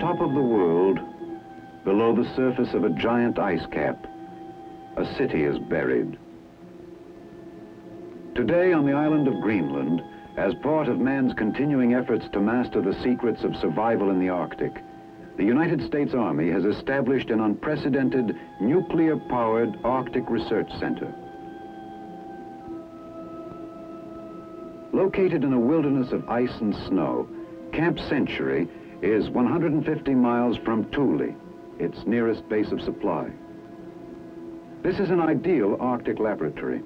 top of the world, below the surface of a giant ice cap, a city is buried. Today on the island of Greenland, as part of man's continuing efforts to master the secrets of survival in the Arctic, the United States Army has established an unprecedented nuclear-powered Arctic Research Center. Located in a wilderness of ice and snow, Camp Century is 150 miles from Thule, its nearest base of supply. This is an ideal Arctic laboratory.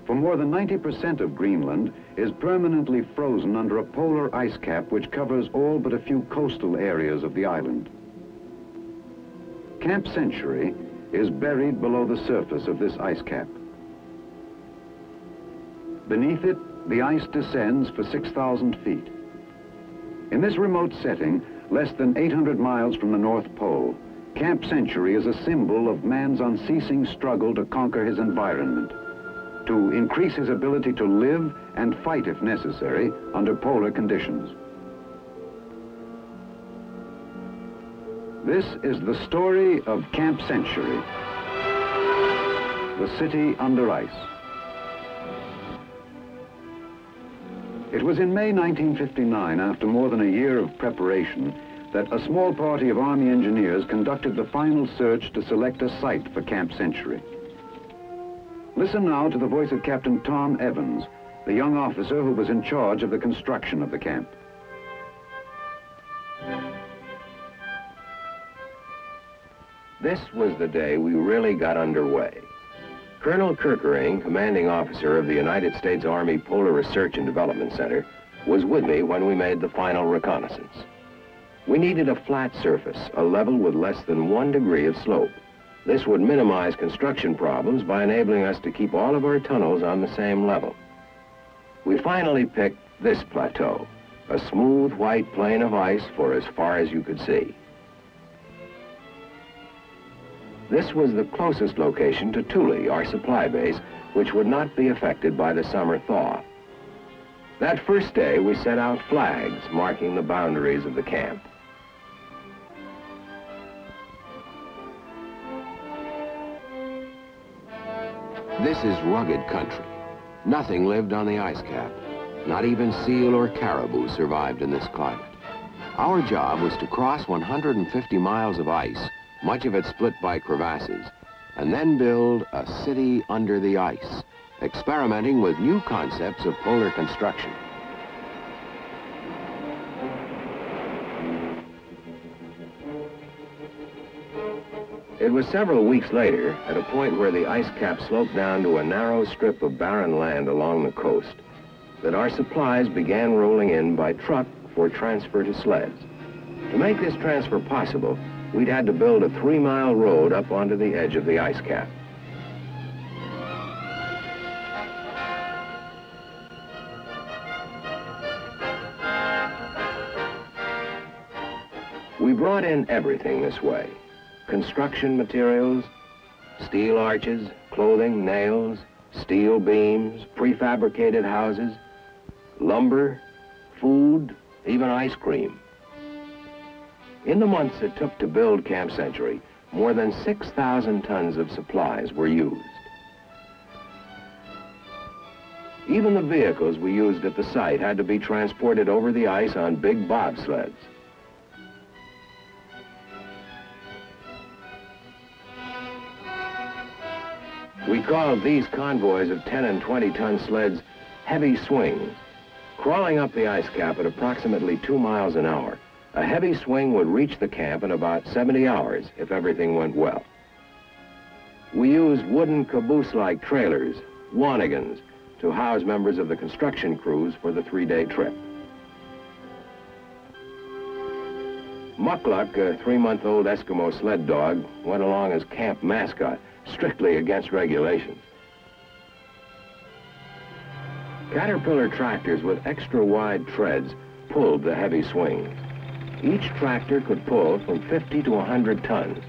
For more than 90% of Greenland is permanently frozen under a polar ice cap which covers all but a few coastal areas of the island. Camp Century is buried below the surface of this ice cap. Beneath it, the ice descends for 6,000 feet. In this remote setting, less than 800 miles from the North Pole, Camp Century is a symbol of man's unceasing struggle to conquer his environment, to increase his ability to live and fight, if necessary, under polar conditions. This is the story of Camp Century, the city under ice. It was in May 1959, after more than a year of preparation, that a small party of Army engineers conducted the final search to select a site for Camp Century. Listen now to the voice of Captain Tom Evans, the young officer who was in charge of the construction of the camp. This was the day we really got underway. Colonel Kerkering, commanding officer of the United States Army Polar Research and Development Center, was with me when we made the final reconnaissance. We needed a flat surface, a level with less than 1 degree of slope. This would minimize construction problems by enabling us to keep all of our tunnels on the same level. We finally picked this plateau, a smooth white plain of ice for as far as you could see. This was the closest location to Thule, our supply base, which would not be affected by the summer thaw. That first day, we set out flags marking the boundaries of the camp. This is rugged country. Nothing lived on the ice cap. Not even seal or caribou survived in this climate. Our job was to cross 150 miles of ice, much of it split by crevasses, and then build a city under the ice, experimenting with new concepts of polar construction. It was several weeks later, at a point where the ice cap sloped down to a narrow strip of barren land along the coast, that our supplies began rolling in by truck for transfer to sleds. To make this transfer possible, we'd had to build a 3-mile road up onto the edge of the ice cap. We brought in everything this way: construction materials, steel arches, clothing, nails, steel beams, prefabricated houses, lumber, food, even ice cream. In the months it took to build Camp Century, more than 6,000 tons of supplies were used. Even the vehicles we used at the site had to be transported over the ice on big bobsleds. We called these convoys of 10 and 20-ton sleds heavy swings. Crawling up the ice cap at approximately 2 miles an hour, a heavy swing would reach the camp in about 70 hours if everything went well. We used wooden caboose-like trailers, wanigans, to house members of the construction crews for the 3-day trip. Mukluk, a 3-month-old Eskimo sled dog, went along as camp mascot, strictly against regulations. Caterpillar tractors with extra-wide treads pulled the heavy swings. Each tractor could pull from 50 to 100 tons.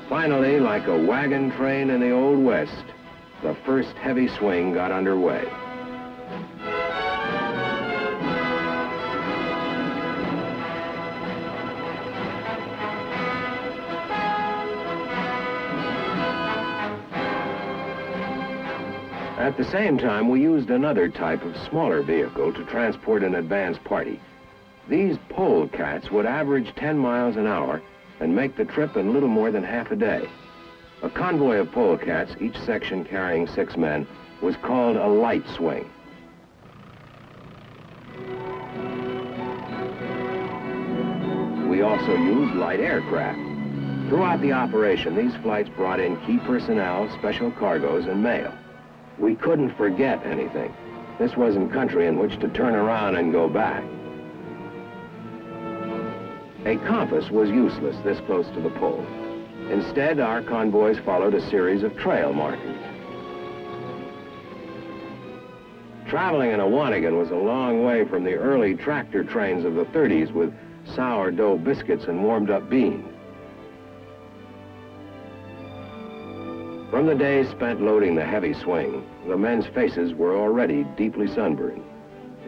Finally, like a wagon train in the Old West, the first heavy swing got underway. At the same time, we used another type of smaller vehicle to transport an advance party. These polecats would average 10 miles an hour and make the trip in little more than half a day. A convoy of polecats, each section carrying 6 men, was called a light swing. We also used light aircraft. Throughout the operation, these flights brought in key personnel, special cargoes, and mail. We couldn't forget anything. This wasn't country in which to turn around and go back. A compass was useless this close to the pole. Instead, our convoys followed a series of trail markers. Traveling in a wanigan was a long way from the early tractor trains of the 30s with sourdough biscuits and warmed-up beans. From the days spent loading the heavy swing, the men's faces were already deeply sunburned.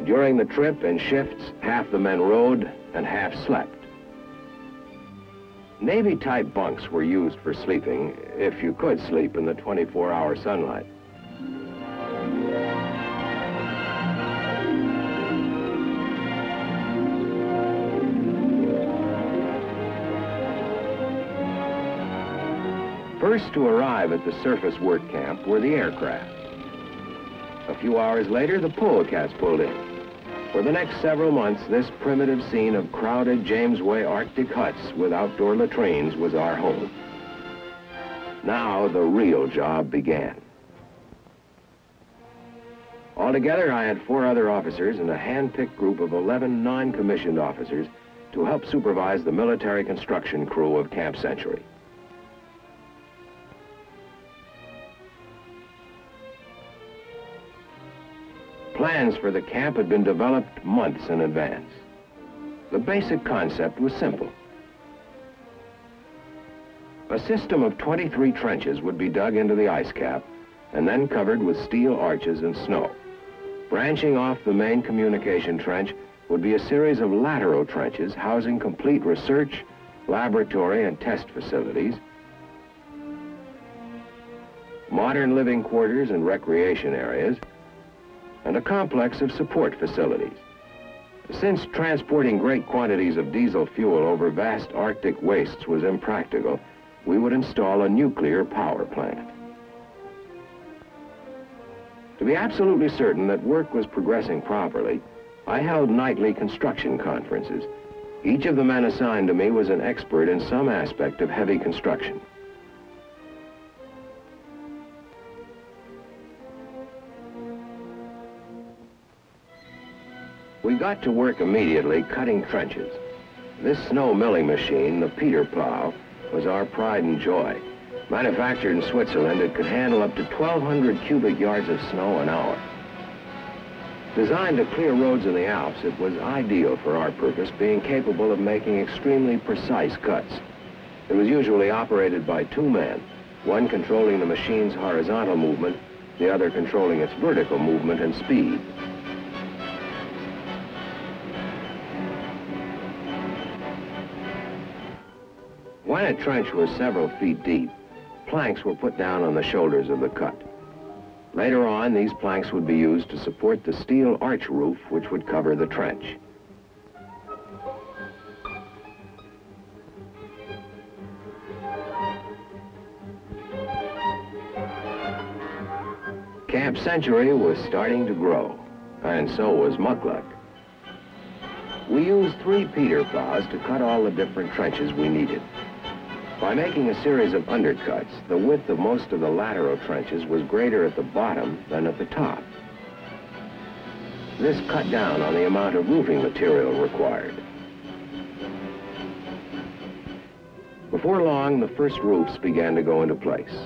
During the trip, in shifts, half the men rode and half slept. Navy-type bunks were used for sleeping, if you could sleep in the 24-hour sunlight. First to arrive at the surface work camp were the aircraft. A few hours later, the polecats pulled in. For the next several months, this primitive scene of crowded James Way Arctic huts with outdoor latrines was our home. Now the real job began. Altogether, I had 4 other officers and a hand-picked group of 11 non-commissioned officers to help supervise the military construction crew of Camp Century. Plans for the camp had been developed months in advance. The basic concept was simple. A system of 23 trenches would be dug into the ice cap and then covered with steel arches and snow. Branching off the main communication trench would be a series of lateral trenches housing complete research, laboratory, and test facilities, modern living quarters and recreation areas, and a complex of support facilities. Since transporting great quantities of diesel fuel over vast Arctic wastes was impractical, we would install a nuclear power plant. To be absolutely certain that work was progressing properly, I held nightly construction conferences. Each of the men assigned to me was an expert in some aspect of heavy construction. We got to work immediately cutting trenches. This snow milling machine, the Peter plow, was our pride and joy. Manufactured in Switzerland, it could handle up to 1,200 cubic yards of snow an hour. Designed to clear roads in the Alps, it was ideal for our purpose, being capable of making extremely precise cuts. It was usually operated by 2 men, one controlling the machine's horizontal movement, the other controlling its vertical movement and speed. When a trench was several feet deep, planks were put down on the shoulders of the cut. Later on, these planks would be used to support the steel arch roof which would cover the trench. Camp Century was starting to grow, and so was Muckluck. We used 3 Peter plows to cut all the different trenches we needed. By making a series of undercuts, the width of most of the lateral trenches was greater at the bottom than at the top. This cut down on the amount of roofing material required. Before long, the first roofs began to go into place.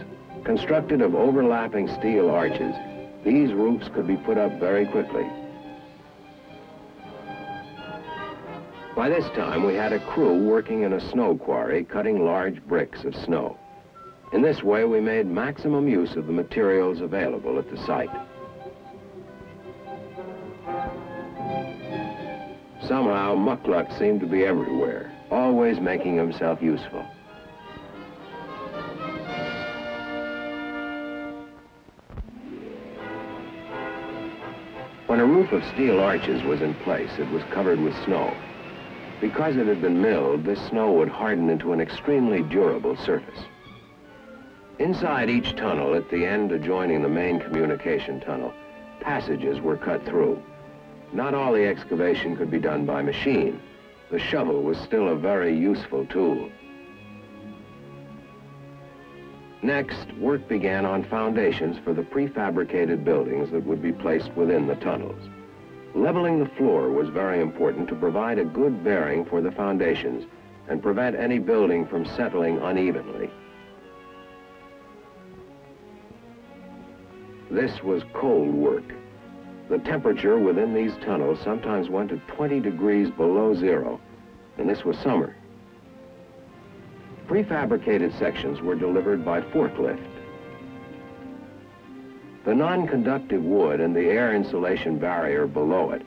Constructed of overlapping steel arches, these roofs could be put up very quickly. By this time, we had a crew working in a snow quarry cutting large bricks of snow. In this way, we made maximum use of the materials available at the site. Somehow, Muckluck seemed to be everywhere, always making himself useful. When a roof of steel arches was in place, it was covered with snow. Because it had been milled, this snow would harden into an extremely durable surface. Inside each tunnel, at the end adjoining the main communication tunnel, passages were cut through. Not all the excavation could be done by machine. The shovel was still a very useful tool. Next, work began on foundations for the prefabricated buildings that would be placed within the tunnels. Leveling the floor was very important to provide a good bearing for the foundations and prevent any building from settling unevenly. This was cold work. The temperature within these tunnels sometimes went to 20 degrees below zero, and this was summer. Prefabricated sections were delivered by forklift. The non-conductive wood and the air insulation barrier below it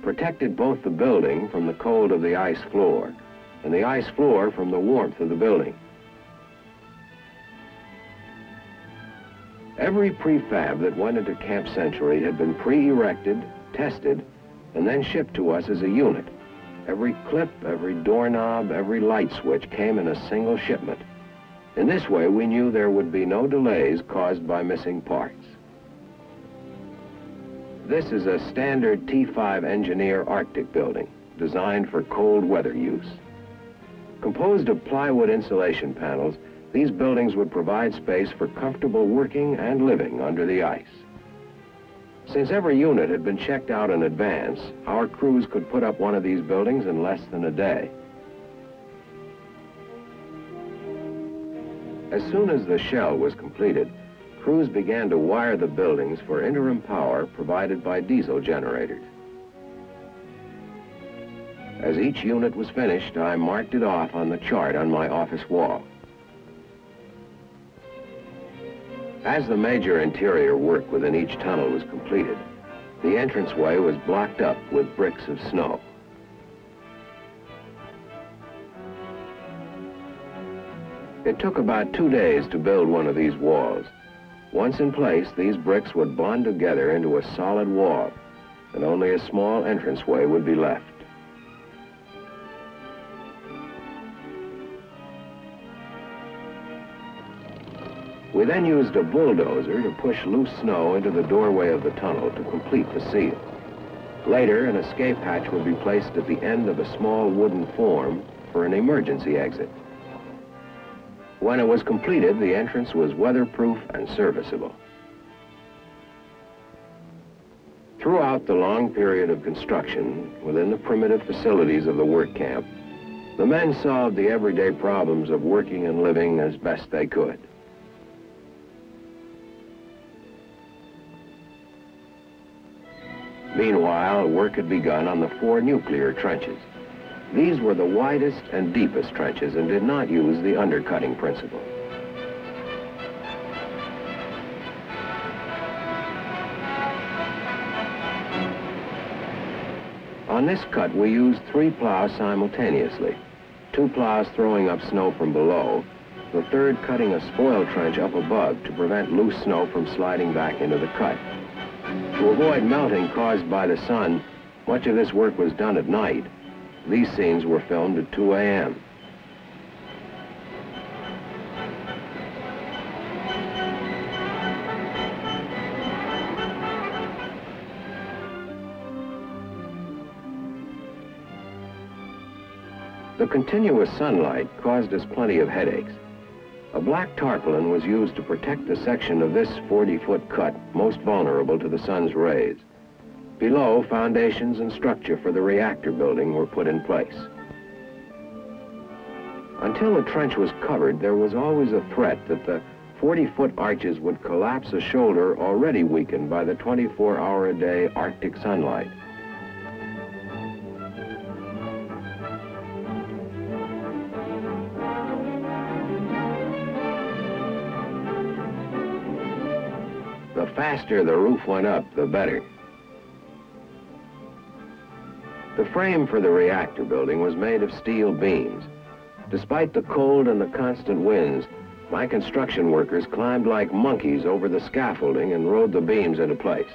protected both the building from the cold of the ice floor and the ice floor from the warmth of the building. Every prefab that went into Camp Century had been pre-erected, tested, and then shipped to us as a unit. Every clip, every doorknob, every light switch came in a single shipment. In this way, we knew there would be no delays caused by missing parts. This is a standard T5 Engineer Arctic building, designed for cold weather use. Composed of plywood insulation panels, these buildings would provide space for comfortable working and living under the ice. Since every unit had been checked out in advance, our crews could put up one of these buildings in less than a day. As soon as the shell was completed, crews began to wire the buildings for interim power provided by diesel generators. As each unit was finished, I marked it off on the chart on my office wall. As the major interior work within each tunnel was completed, the entranceway was blocked up with bricks of snow. It took about 2 days to build one of these walls. Once in place, these bricks would bond together into a solid wall, and only a small entranceway would be left. We then used a bulldozer to push loose snow into the doorway of the tunnel to complete the seal. Later, an escape hatch would be placed at the end of a small wooden form for an emergency exit. When it was completed, the entrance was weatherproof and serviceable. Throughout the long period of construction, within the primitive facilities of the work camp, the men solved the everyday problems of working and living as best they could. Meanwhile, work had begun on the 4 nuclear trenches. These were the widest and deepest trenches and did not use the undercutting principle. On this cut, we used 3 plows simultaneously, 2 plows throwing up snow from below, the third cutting a spoil trench up above to prevent loose snow from sliding back into the cut. To avoid melting caused by the sun, much of this work was done at night. These scenes were filmed at 2 a.m. The continuous sunlight caused us plenty of headaches. A black tarpaulin was used to protect the section of this 40-foot cut most vulnerable to the sun's rays. Below, foundations and structure for the reactor building were put in place. Until the trench was covered, there was always a threat that the 40-foot arches would collapse a shoulder already weakened by the 24-hour-a-day Arctic sunlight. The faster the roof went up, the better. The frame for the reactor building was made of steel beams. Despite the cold and the constant winds, my construction workers climbed like monkeys over the scaffolding and rode the beams into place.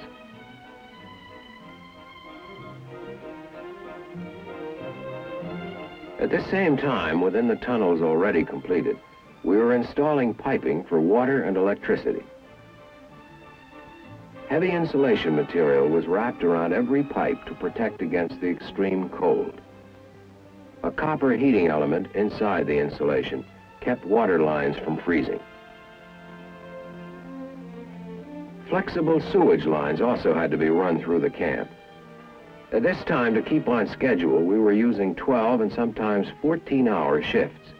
At this same time, within the tunnels already completed, we were installing piping for water and electricity. Heavy insulation material was wrapped around every pipe to protect against the extreme cold. A copper heating element inside the insulation kept water lines from freezing. Flexible sewage lines also had to be run through the camp. At this time, to keep on schedule, we were using 12 and sometimes 14-hour shifts.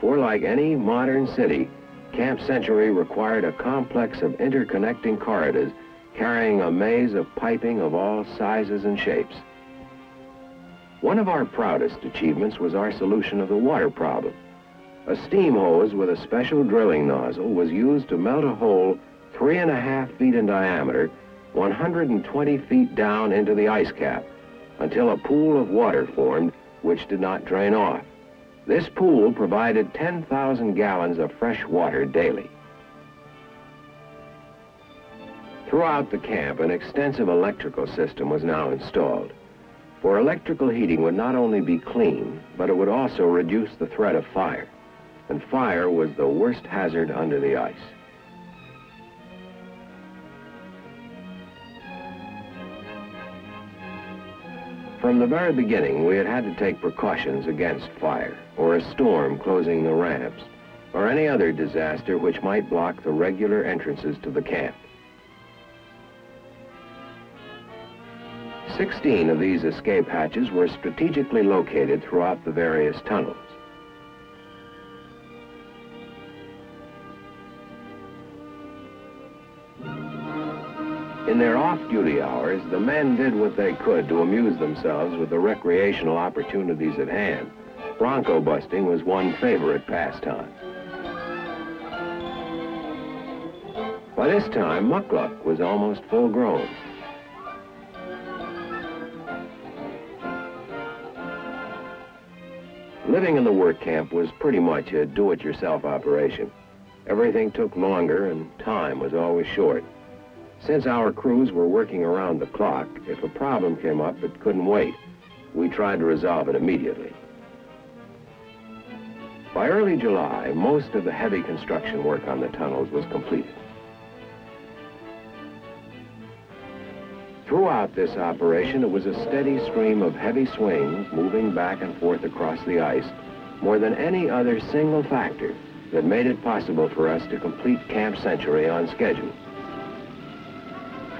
For like any modern city, Camp Century required a complex of interconnecting corridors carrying a maze of piping of all sizes and shapes. One of our proudest achievements was our solution of the water problem. A steam hose with a special drilling nozzle was used to melt a hole 3.5 feet in diameter, 120 feet down into the ice cap, until a pool of water formed which did not drain off. This pool provided 10,000 gallons of fresh water daily. Throughout the camp, an extensive electrical system was now installed. For electrical heating would not only be clean, but it would also reduce the threat of fire. And fire was the worst hazard under the ice. From the very beginning, we had to take precautions against fire, or a storm closing the ramps, or any other disaster which might block the regular entrances to the camp. 16 of these escape hatches were strategically located throughout the various tunnels. In their off-duty hours, the men did what they could to amuse themselves with the recreational opportunities at hand. Bronco busting was one favorite pastime. By this time, muckluck was almost full grown. Living in the work camp was pretty much a do-it-yourself operation. Everything took longer and time was always short. Since our crews were working around the clock, if a problem came up, it couldn't wait. We tried to resolve it immediately. By early July, most of the heavy construction work on the tunnels was completed. Throughout this operation, it was a steady stream of heavy swings moving back and forth across the ice, more than any other single factor that made it possible for us to complete Camp Century on schedule.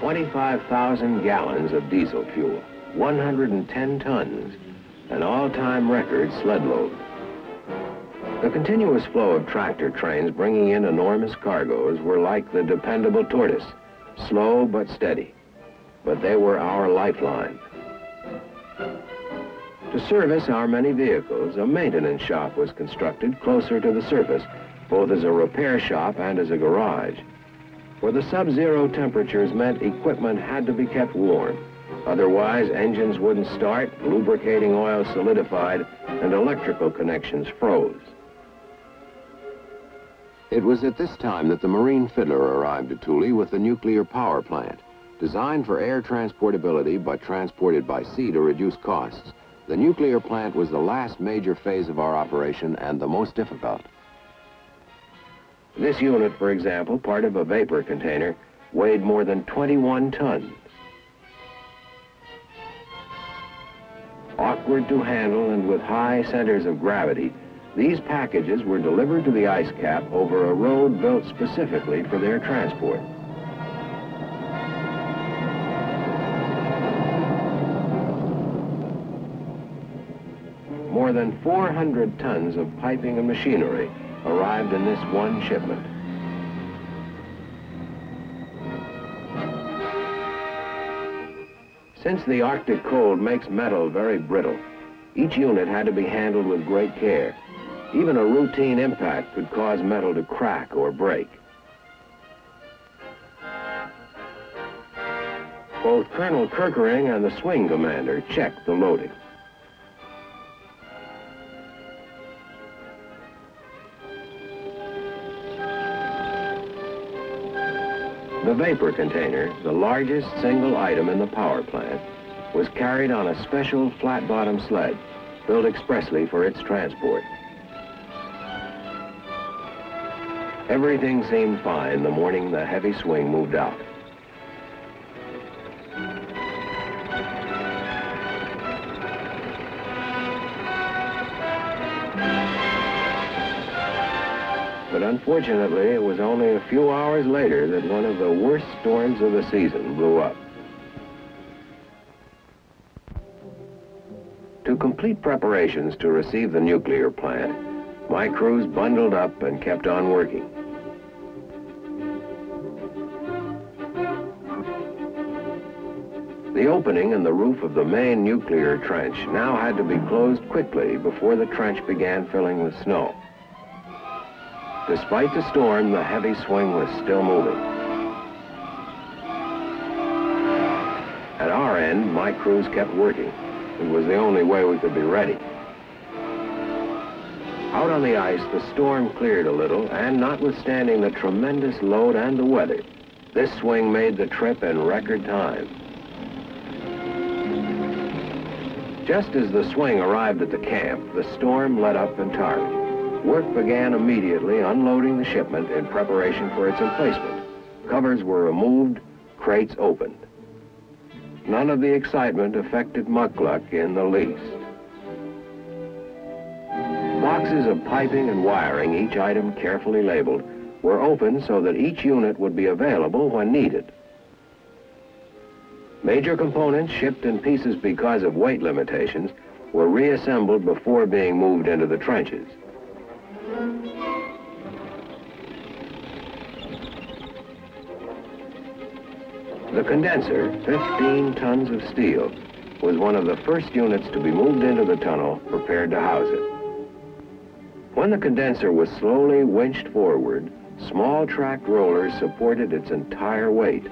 25,000 gallons of diesel fuel, 110 tons, an all-time record sled load. The continuous flow of tractor trains bringing in enormous cargoes were like the dependable tortoise, slow but steady. But they were our lifeline. To service our many vehicles, a maintenance shop was constructed closer to the surface, both as a repair shop and as a garage. For the sub-zero temperatures meant equipment had to be kept warm. Otherwise, engines wouldn't start, lubricating oil solidified, and electrical connections froze. It was at this time that the Marine Fiddler arrived at Thule with the nuclear power plant. Designed for air transportability but transported by sea to reduce costs, the nuclear plant was the last major phase of our operation and the most difficult. This unit, for example, part of a vapor container, weighed more than 21 tons. Awkward to handle and with high centers of gravity, these packages were delivered to the ice cap over a road built specifically for their transport. More than 400 tons of piping and machinery arrived in this one shipment. Since the Arctic cold makes metal very brittle, each unit had to be handled with great care. Even a routine impact could cause metal to crack or break. Both Colonel Kirkering and the swing commander checked the loading. The vapor container, the largest single item in the power plant, was carried on a special flat-bottom sled, built expressly for its transport. Everything seemed fine the morning the heavy swing moved out. But unfortunately, it was only a few hours later that one of the worst storms of the season blew up. To complete preparations to receive the nuclear plant, my crews bundled up and kept on working. The opening in the roof of the main nuclear trench now had to be closed quickly before the trench began filling with snow. Despite the storm, the heavy swing was still moving. At our end, my crews kept working. It was the only way we could be ready. Out on the ice, the storm cleared a little, and notwithstanding the tremendous load and the weather, this swing made the trip in record time. Just as the swing arrived at the camp, the storm let up entirely. Work began immediately unloading the shipment in preparation for its emplacement. Covers were removed, crates opened. None of the excitement affected Muckluck in the least. Boxes of piping and wiring, each item carefully labeled, were opened so that each unit would be available when needed. Major components shipped in pieces because of weight limitations were reassembled before being moved into the trenches. The condenser, 15 tons of steel, was one of the first units to be moved into the tunnel, prepared to house it. When the condenser was slowly winched forward, small tracked rollers supported its entire weight.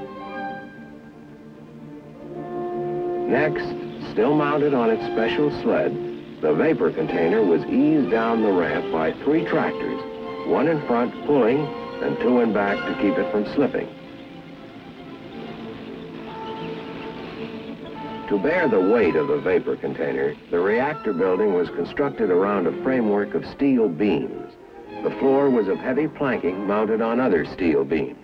Next, still mounted on its special sled, the vapor container was eased down the ramp by 3 tractors, one in front pulling and 2 in back to keep it from slipping. To bear the weight of the vapor container, the reactor building was constructed around a framework of steel beams. The floor was of heavy planking mounted on other steel beams.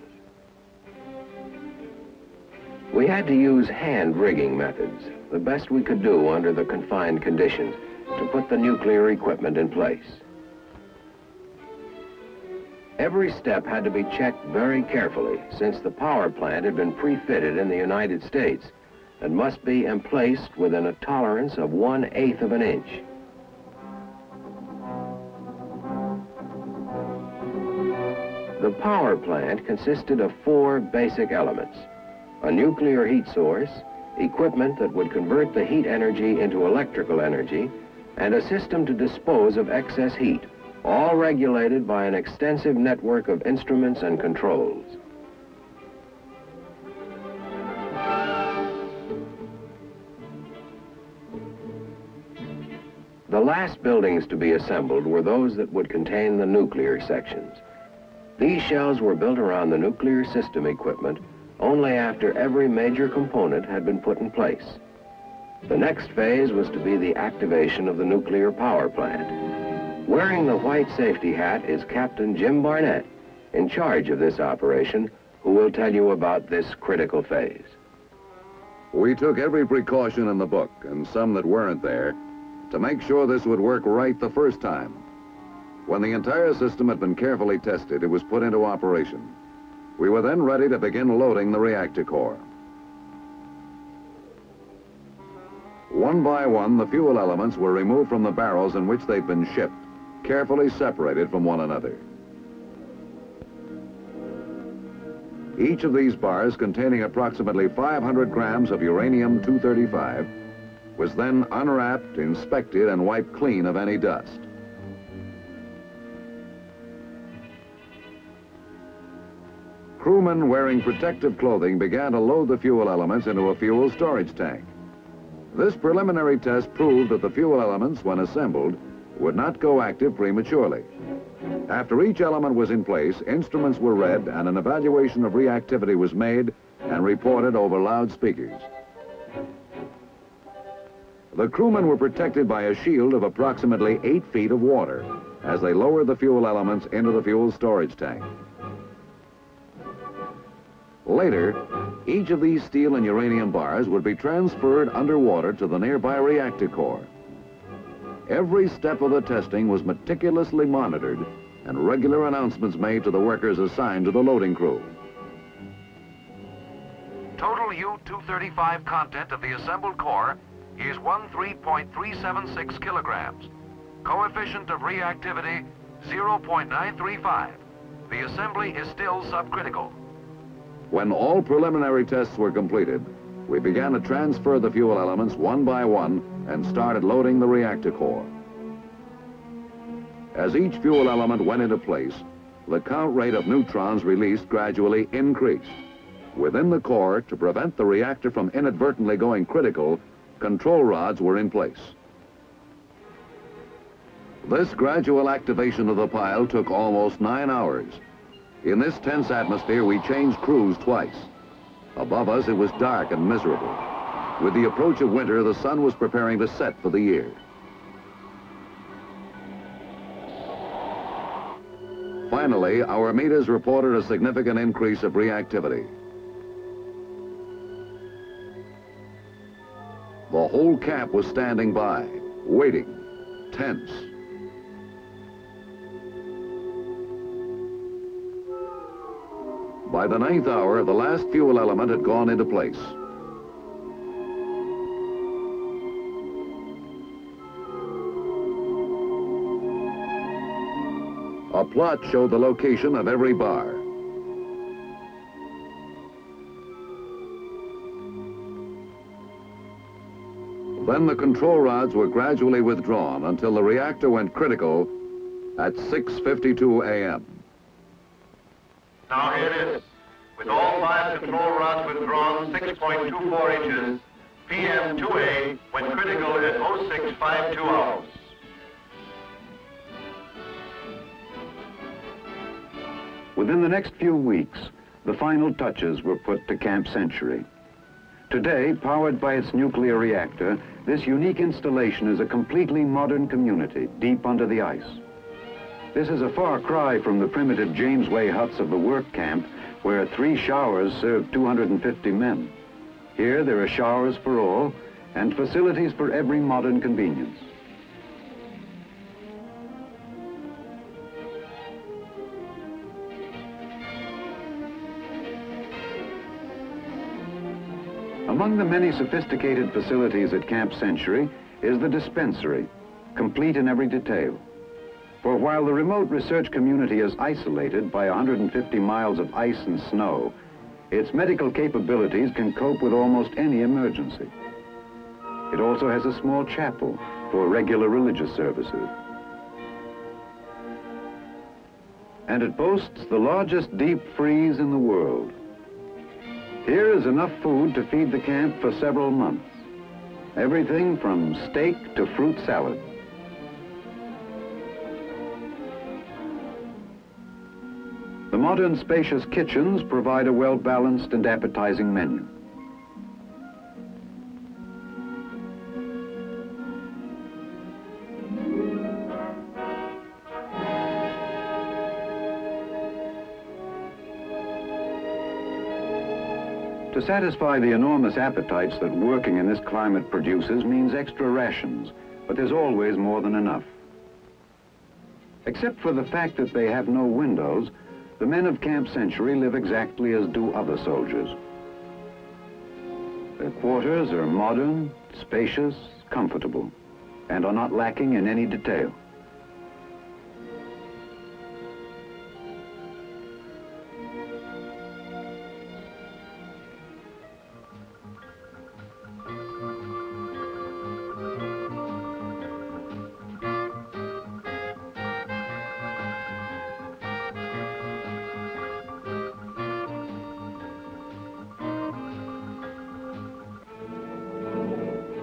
We had to use hand rigging methods, the best we could do under the confined conditions, to put the nuclear equipment in place. Every step had to be checked very carefully, since the power plant had been pre-fitted in the United States and must be emplaced within a tolerance of 1/8 of an inch. The power plant consisted of 4 basic elements: a nuclear heat source, equipment that would convert the heat energy into electrical energy, and a system to dispose of excess heat, all regulated by an extensive network of instruments and controls. The last buildings to be assembled were those that would contain the nuclear sections. These shells were built around the nuclear system equipment only after every major component had been put in place. The next phase was to be the activation of the nuclear power plant. Wearing the white safety hat is Captain Jim Barnett, in charge of this operation, who will tell you about this critical phase. We took every precaution in the book, and some that weren't there, to make sure this would work right the first time. When the entire system had been carefully tested, it was put into operation. We were then ready to begin loading the reactor core. One by one, the fuel elements were removed from the barrels in which they'd been shipped, carefully separated from one another. Each of these bars, containing approximately 500 grams of uranium-235, was then unwrapped, inspected, and wiped clean of any dust. Crewmen wearing protective clothing began to load the fuel elements into a fuel storage tank. This preliminary test proved that the fuel elements, when assembled, would not go active prematurely. After each element was in place, instruments were read and an evaluation of reactivity was made and reported over loudspeakers. The crewmen were protected by a shield of approximately 8 feet of water as they lowered the fuel elements into the fuel storage tank. Later, each of these steel and uranium bars would be transferred underwater to the nearby reactor core. Every step of the testing was meticulously monitored and regular announcements made to the workers assigned to the loading crew. Total U-235 content of the assembled core is 13.376 kilograms. Coefficient of reactivity, 0.935. The assembly is still subcritical. When all preliminary tests were completed, we began to transfer the fuel elements one by one and started loading the reactor core. As each fuel element went into place, the count rate of neutrons released gradually increased. Within the core, to prevent the reactor from inadvertently going critical, control rods were in place. This gradual activation of the pile took almost 9 hours. In this tense atmosphere, we changed crews twice. Above us, it was dark and miserable. With the approach of winter, the sun was preparing to set for the year. Finally, our meters reported a significant increase of reactivity. The whole camp was standing by, waiting, tense. By the 9th hour, the last fuel element had gone into place. A plot showed the location of every bar. Then the control rods were gradually withdrawn until the reactor went critical at 6:52 a.m. Now here it is. With all 5 control rods withdrawn 6.24 inches, PM 2A went critical at 0652 hours. Within the next few weeks, the final touches were put to Camp Century. Today, powered by its nuclear reactor, this unique installation is a completely modern community deep under the ice. This is a far cry from the primitive Jamesway huts of the work camp, where 3 showers served 250 men. Here, there are showers for all and facilities for every modern convenience. Among the many sophisticated facilities at Camp Century is the dispensary, complete in every detail. For while the remote research community is isolated by 150 miles of ice and snow, its medical capabilities can cope with almost any emergency. It also has a small chapel for regular religious services. And it boasts the largest deep freeze in the world. Here is enough food to feed the camp for several months. Everything from steak to fruit salad. The modern spacious kitchens provide a well-balanced and appetizing menu. To satisfy the enormous appetites that working in this climate produces means extra rations, but there's always more than enough. Except for the fact that they have no windows, the men of Camp Century live exactly as do other soldiers. Their quarters are modern, spacious, comfortable, and are not lacking in any detail.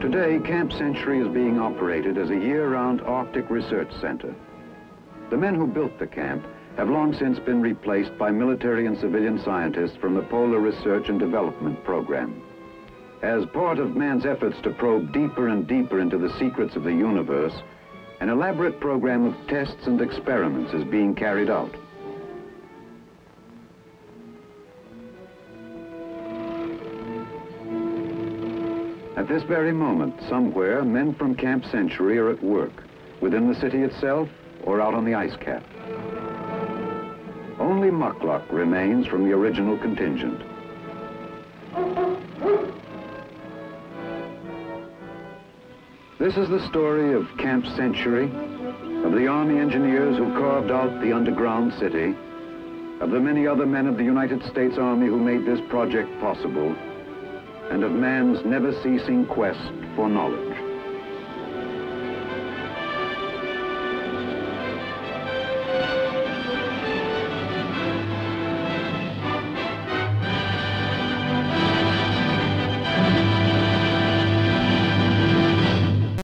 Today, Camp Century is being operated as a year-round Arctic research center. The men who built the camp have long since been replaced by military and civilian scientists from the Polar Research and Development Program. As part of man's efforts to probe deeper and deeper into the secrets of the universe, an elaborate program of tests and experiments is being carried out. At this very moment, somewhere, men from Camp Century are at work, within the city itself or out on the ice cap. Only muckluck remains from the original contingent. This is the story of Camp Century, of the Army engineers who carved out the underground city, of the many other men of the United States Army who made this project possible, and of man's never-ceasing quest for knowledge.